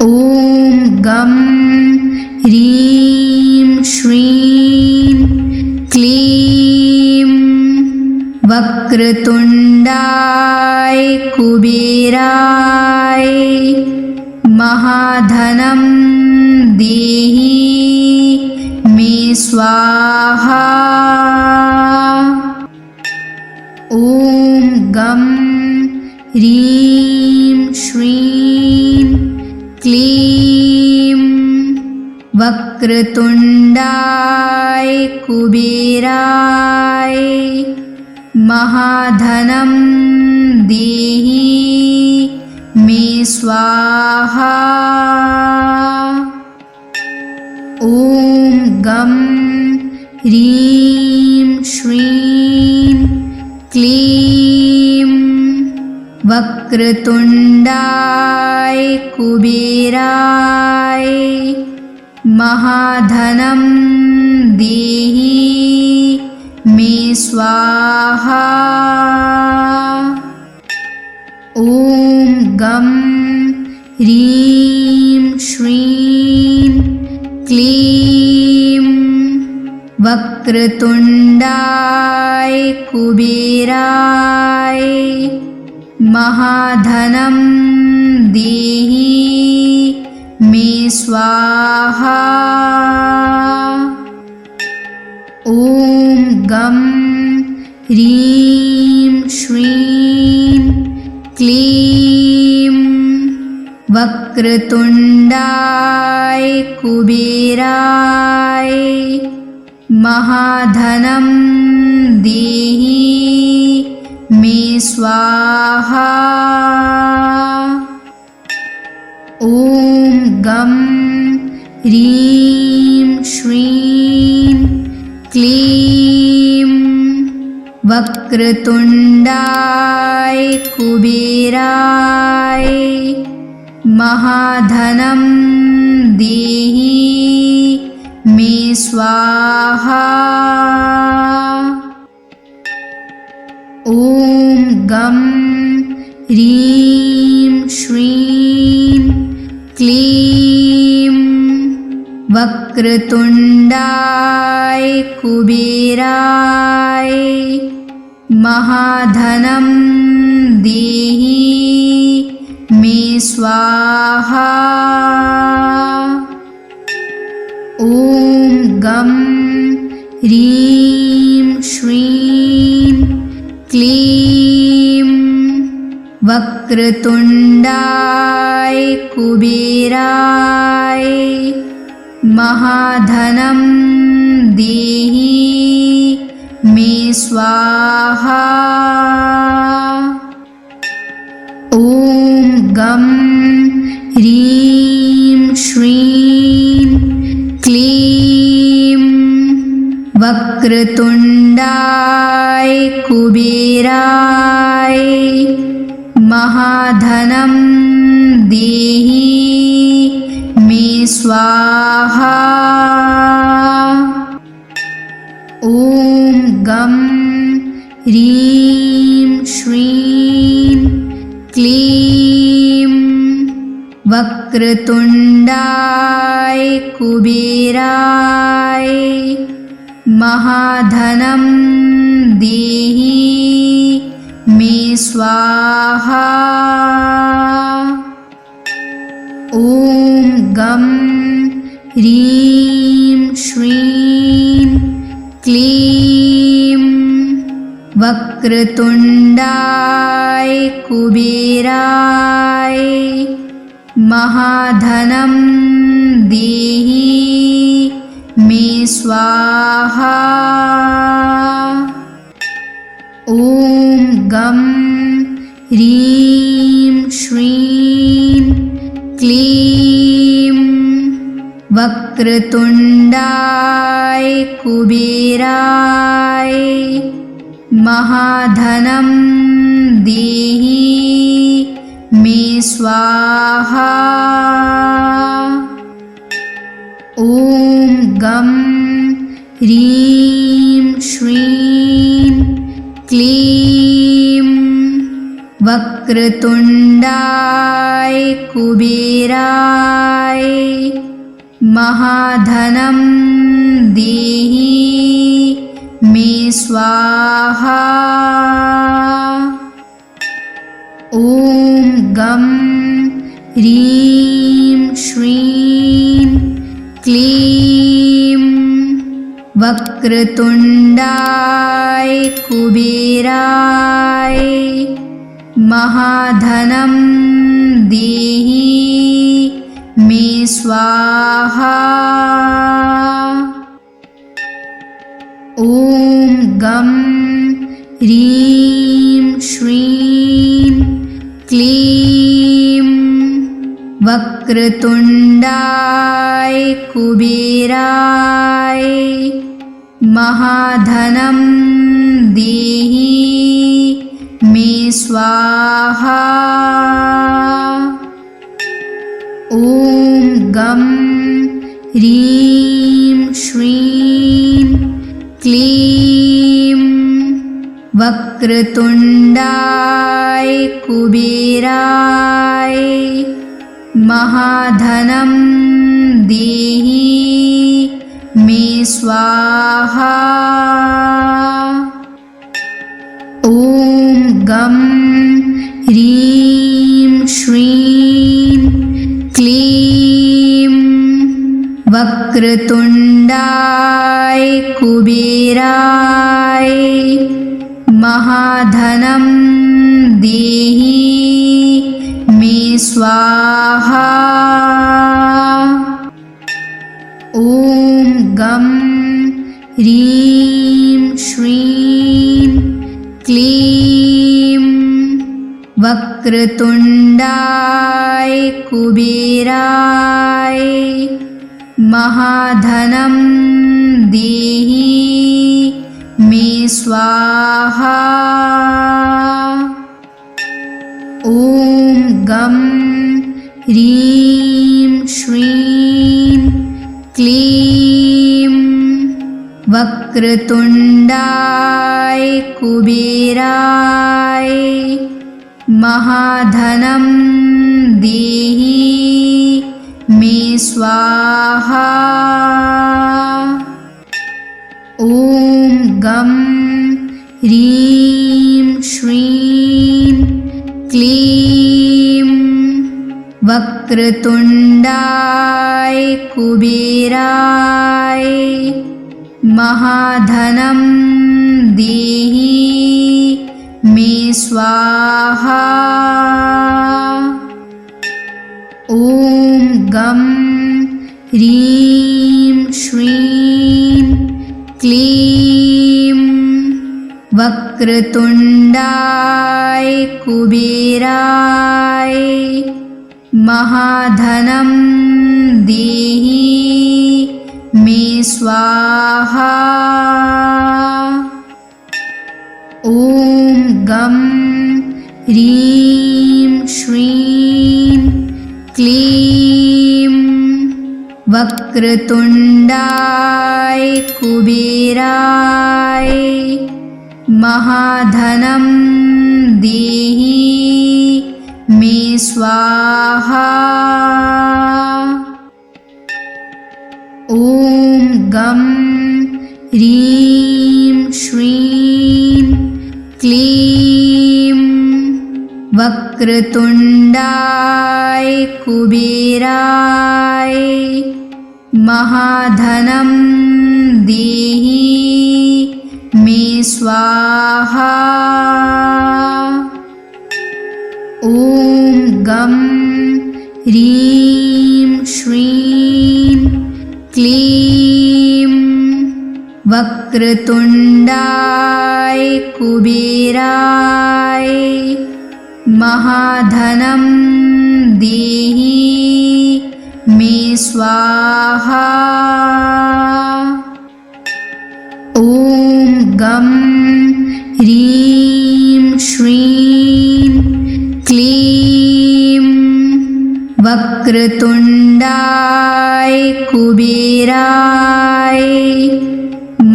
ॐ गं ह्रीं श्रीं क्लीं वक्रतुण्डाय कुबेराय महाधनं देहि मे स्वाहा। ॐ गं ह्रीं श्रीं क्लीं वक्रतुण्डाय कुबेराय महाधनं देहि मे स्वाहा। ॐ गं ह्रीं श्रीं क्लीं वक्रतुण्डाय कुबेराय महाधनं देहि मे स्वाहा। ॐ गं ह्रीं श्रीं क्लीं वक्रतुण्डाय कुबेराय महाधनं देहि मे स्वाहा। ॐ गं ह्रीं श्रीं क्लीं वक्रतुण्डाय कुबेराय महाधनं देहि मे स्वाहा। ॐ गं ह्रीं श्रीं क्लीं वक्रतुण्डाय कुबेराय महाधनं देहि मे स्वाहा। ॐ गं ह्रीं श्रीं क्लीं वक्रतुण्डाय कुबेराय महाधनं देहि मे स्वाहा। ॐ गं ह्रीं श्रीं क्लीं वक्रतुण्डाय कुबेराय महाधनं देहि मे स्वाहा। ॐ गं ह्रीं श्रीं क्लीं वक्रतुण्डाय कुबेराय महाधनं देहि मे स्वाहा। ॐ गं ह्रीं श्रीं क्लीं वक्रतुण्डाय कुबेराय महाधनं देहि मे स्वाहा। ॐ गं ह्रीं श्रीं क्लीं वक्रतुण्डाय कुबेराय महाधनं देहि मे स्वाहा। ॐ गं ह्रीं श्रीं क्लीं वक्रतुण्डाय कुबेराय महाधनं देहि मे स्वाहा। ॐ गं ह्रीं श्रीं क्लीं वक्रतुण्डाय कुबेराय महाधनं देहि मे स्वाहा। ॐ गं ह्रीं श्रीं क्लीं वक्रतुण्डाय कुबेराय महाधनं देहि मे स्वाहा। ॐ गं ह्रीं श्रीं क्लीं वक्रतुण्डाय कुबेराय महाधनं देहि मे स्वाहा। ॐ गं ह्रीं श्रीं क्लीं वक्रतुण्डाय कुबेराय महाधनं देहि मे स्वाहा। ॐ गं ह्रीं श्रीं क्लीं वक्रतुण्डाय कुबेराय महाधनं देहि मे स्वाहा। ॐ गं ह्रीं श्रीं क्लीं वक्रतुण्डाय कुबेराय महाधनं देहि मे स्वाहा। ॐ गं ह्रीं श्रीं क्लीं वक्रतुण्डाय कुबेराय महाधनं देहि मे स्वाहा। ॐ गं ह्रीं श्रीं क्लीं वक्रतुण्डाय कुबेराय महाधनं देहि मे स्वाहा। ॐ गं ह्रीं श्रीं क्लीं वक्रतुण्डाय कुबेराय महाधनं देहि मे स्वाहा। ॐ गं ह्रीं श्रीं क्लीं वक्रतुण्डाय कुबेराय महाधनं देहि मे स्वाहा। ॐ गं ह्रीं श्रीं क्लीं वक्रतुण्डाय कुबेराय महाधनं देहि मे स्वाहा। ॐ गं ह्रीं श्रीं क्लीं वक्रतुण्डाय कुबेराय महाधनं देहि मे स्वाहा। ॐ गं ह्रीं श्रीं क्लीं वक्रतुण्डाय कुबेराय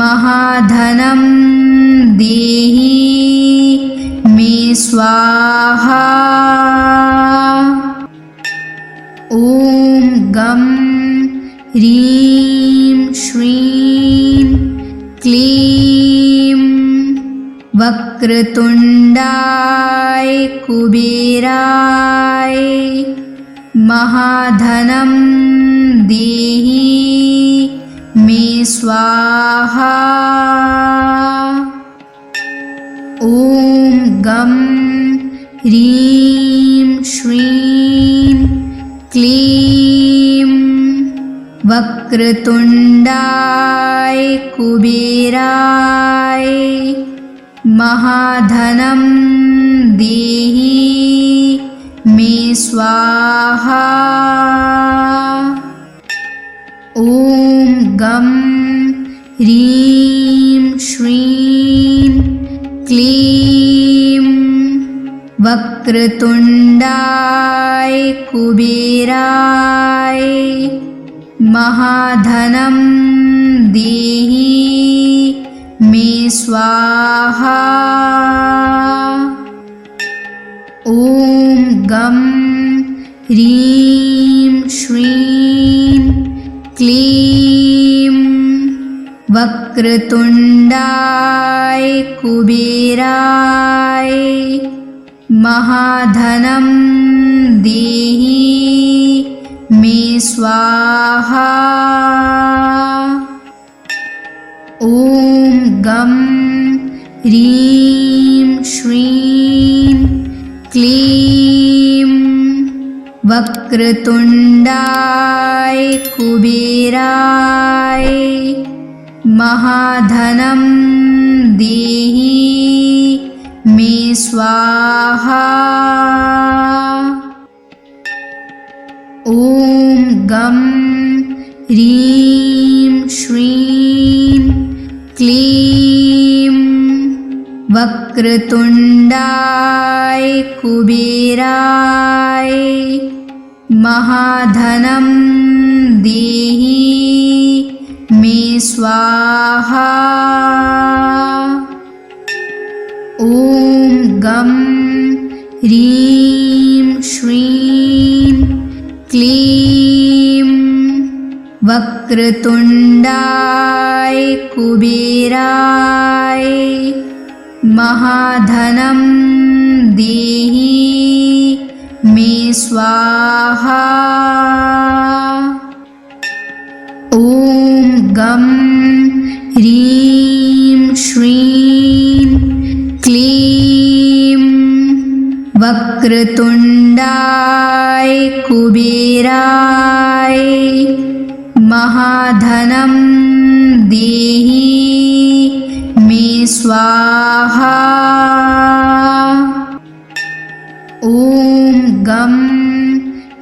महाधनं देहि मे स्वाहा। ॐ गं ह्रीं श्रीं क्लीं वक्रतुण्डाय कुबेराय महाधनं देहि मे स्वाहा। ॐ गं ह्रीं श्रीं क्लीं वक्रतुण्डाय कुबेराय महाधनं देहि मे स्वाहा। ॐ गं ह्रीं श्रीं क्लीं वक्रतुण्डाय कुबेराय महाधनं देहि मे स्वाहा। ॐ गं ह्रीं श्रीं क्लीं वक्रतुण्डाय कुबेराय महाधनं देहि मे स्वाहा। ॐ गं ह्रीं श्रीं क्लीं वक्रतुण्डाय कुबेराय महाधनं देहि मे स्वाहा। ॐ गं ह्रीं श्रीं क्लीं वक्रतुण्डाय कुबेराय महाधनं देहि मे स्वाहा। ॐ गं ह्रीं श्रीं क्लीं वक्रतुण्डाय कुबेराय महाधनं देहि मे स्वाहा। ॐ गं ह्रीं श्रीं क्लीं वक्रतुण्डाय कुबेराय महाधनं देहि मे स्वाहा। ॐ गं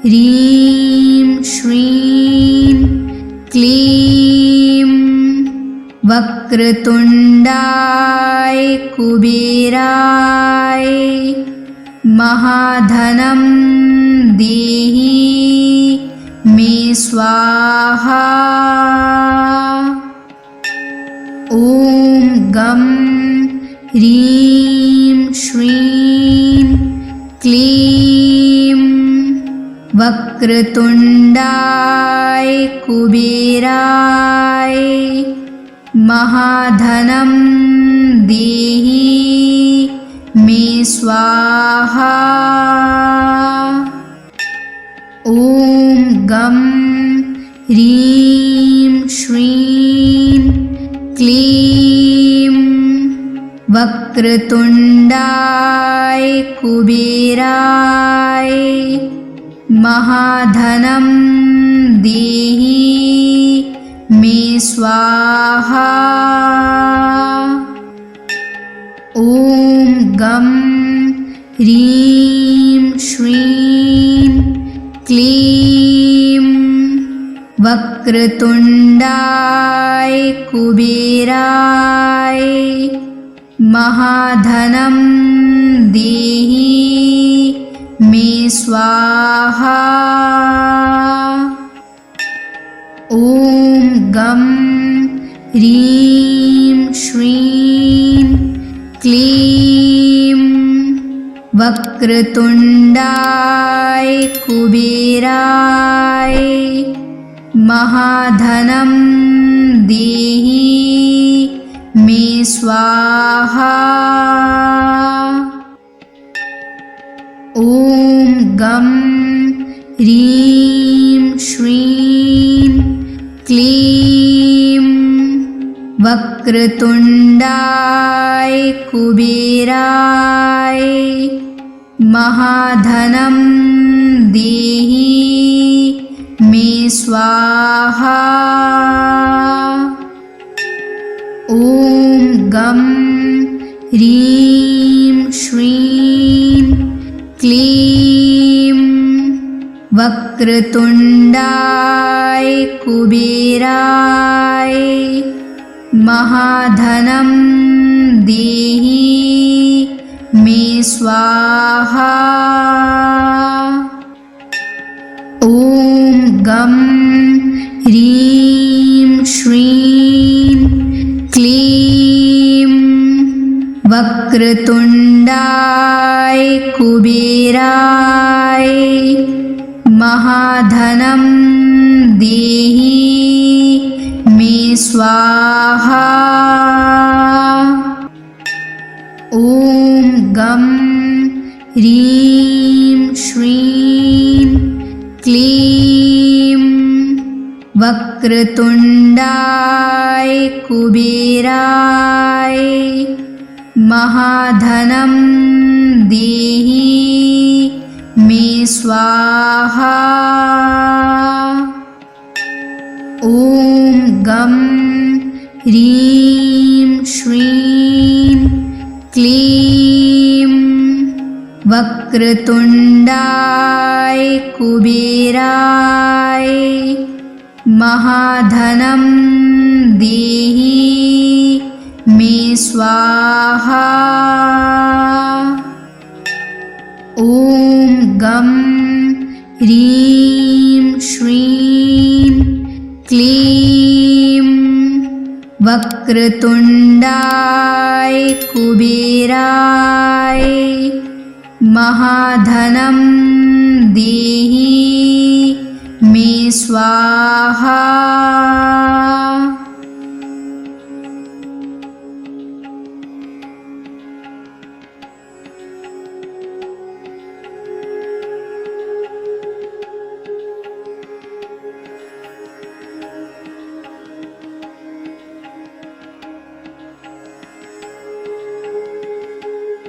ह्रीं श्रीं क्लीं वक्रतुण्डाय कुबेराय महाधनं देहि मे स्वाहा। ॐ गं ह्रीं श्रीं क्लीं वक्रतुण्डाय कुबेराय महाधनं देहि मे स्वाहा। ॐ गं ह्रीं श्रीं क्लीं वक्रतुण्डाय कुबेराय महाधनं देहि मे स्वाहा। ॐ गं ह्रीं श्रीं क्लीं वक्रतुण्डाय कुबेराय महाधनं देहि मे स्वाहा। ॐ गं ह्रीं श्रीं क्लीं वक्रतुण्डाय कुबेराय महाधनं देहि मे स्वाहा। ॐ गं ह्रीं श्रीं क्लीं वक्रतुण्डाय कुबेराय महाधनं देहि मे स्वाहा। ॐ गं ह्रीं श्रीं क्लीं वक्रतुण्डाय कुबेराय महाधनं देहि मे स्वाहा। ॐ गं ह्रीं श्रीं क्लीं वक्रतुण्डाय कुबेराय महाधनं देहि मे स्वाहा। ॐ गं ह्रीं श्रीं क्लीं वक्रतुण्डाय कुबेराय महाधनं देहि मे स्वाहा। ॐ गं ह्रीं श्रीं क्लीं वक्रतुण्डाय कुबेराय महाधनं देहि मे स्वाहा। ॐ गं ह्रीं श्रीं क्लीं वक्रतुण्डाय कुबेराय महाधनं देहि मे स्वाहा।